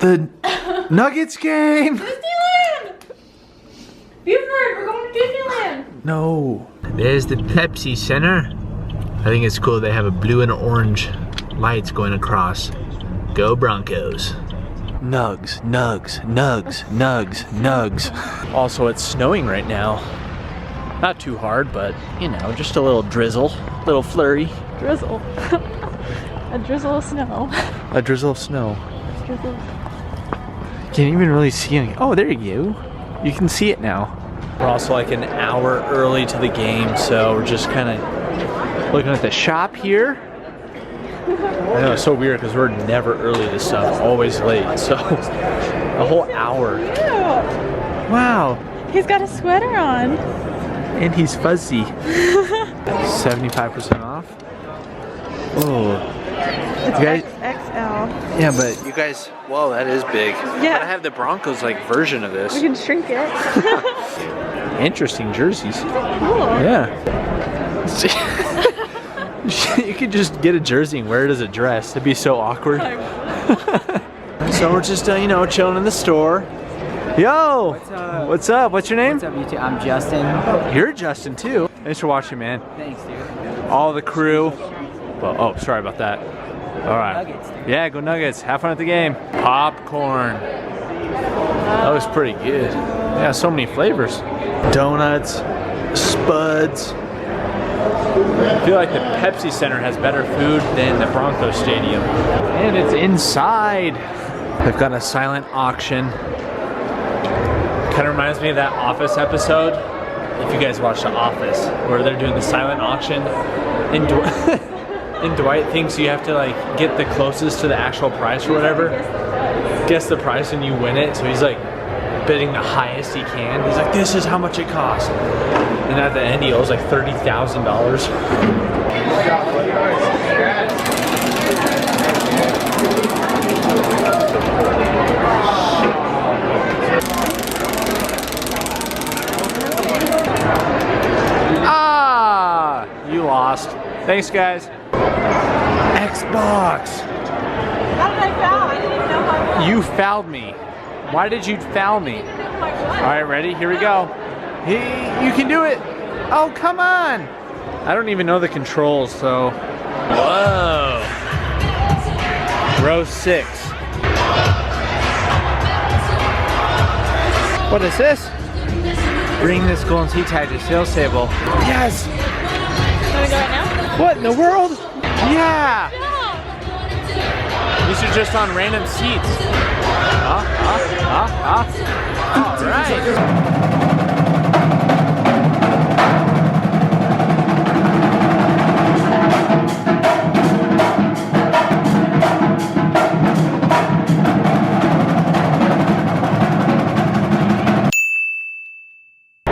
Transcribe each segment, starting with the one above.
The Nuggets game. Disneyland! Buford, we're going to Disneyland! No. There's the Pepsi Center. I think it's cool they have a blue and orange lights going across. Go Broncos. Nugs, nugs, nugs, nugs, nugs. Also, it's snowing right now. Not too hard, but you know, just a little drizzle, little flurry. Drizzle. A drizzle of snow. A drizzle of snow. Drizzle. Can't even really see any. Oh, there you go. You can see it now. We're also like an hour early to the game, so we're just kind of looking at the shop here. I know, it's so weird because we're never early to stuff, always late. So a whole hour. Ew. Wow. He's got a sweater on. And he's fuzzy. 75% off. Oh. It's You guys, XL. yeah, but you guys, whoa, that is big. Yeah. But I have the Broncos like version of this. We can shrink it. Interesting jerseys. Cool. Yeah. You could just get a jersey and wear it as a dress. It'd be so awkward. So we're just, you know, chilling in the store. Yo! What's up? What's up? What's your name? What's up, YouTube? I'm Justin. You're Justin too. Thanks for watching, man. Thanks, dude. All the crew. Well, oh, sorry about that. All right. Nuggets, dude. Yeah, go Nuggets. Have fun at the game. Popcorn. That was pretty good. Yeah, so many flavors. Donuts, Spuds. I feel like the Pepsi Center has better food than the Broncos Stadium. And it's inside. They've got a silent auction. Kind of reminds me of that Office episode. If you guys watch The Office, where they're doing the silent auction. And, and Dwight thinks you have to like get the closest to the actual price or whatever. Guess the price and you win it. So he's like bidding the highest he can. He's like, this is how much it costs. And at the end he owes like $30,000. Ah, you lost. Thanks, guys. Xbox. How did I foul? I didn't even know how I fouled. You fouled me. Why did you foul me? I didn't know my foot. All right, ready? Here we go. You can do it. Oh, come on. I don't even know the controls, so. Whoa. Row 6. What is this? Bring this golden sea tag to sales table. Yes. Wanna go right now? What in the world? Yeah. No. These are just on random seats. All right.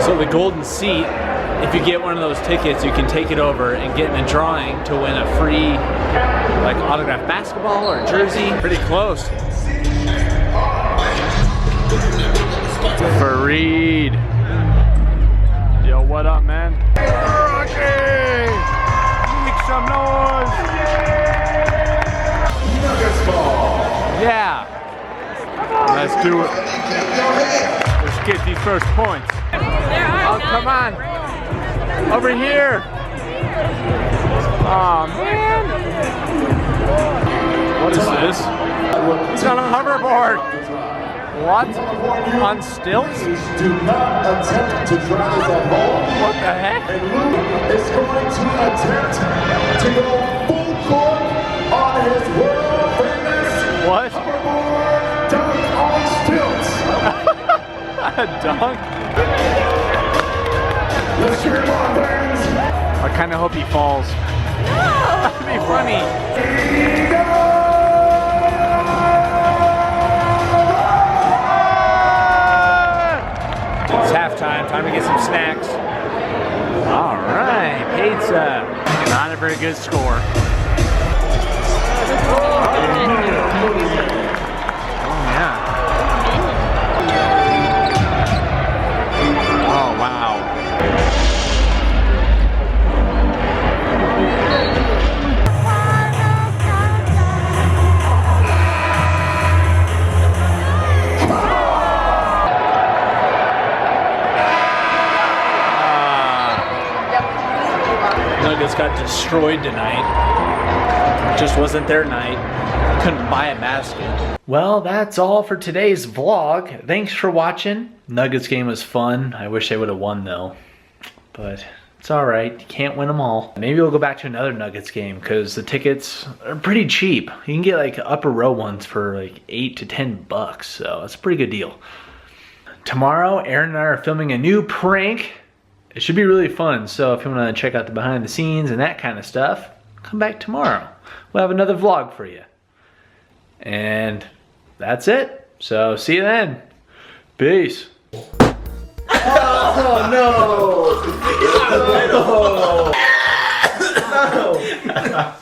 So the golden seat, if you get one of those tickets, you can take it over and get in a drawing to win a free like autographed basketball or jersey. Pretty close. Fareed. Yo, what up, man? Rocky! Make some noise! Yeah. Let's do it. Let's get these first points. Oh, come on. Over here. Oh, man. What is this? It's on a hoverboard. What? On stilts? Do not attempt to drive that ball. What the heck? And Luke is going to attempt to go full court on his world famous What? hoverboard dunk on stilts. A dunk? Let's cheer him on, fans. I kind of hope he falls. That'd be funny. It's halftime. Time to get some snacks. All right, pizza. Not a very good score. Oh yeah. Oh wow. Nuggets got destroyed tonight. Just wasn't their night. Couldn't buy a basket. Well, that's all for today's vlog. Thanks for watching. Nuggets game was fun. I wish they would have won though. But it's alright. You can't win them all. Maybe we'll go back to another Nuggets game because the tickets are pretty cheap. You can get like upper row ones for like 8 to 10 bucks. So that's a pretty good deal. Tomorrow, Aaron and I are filming a new prank. It should be really fun. So if you want to check out the behind the scenes and that kind of stuff, come back tomorrow. We'll have another vlog for you. And that's it. So see you then. Peace. Oh no! No! No!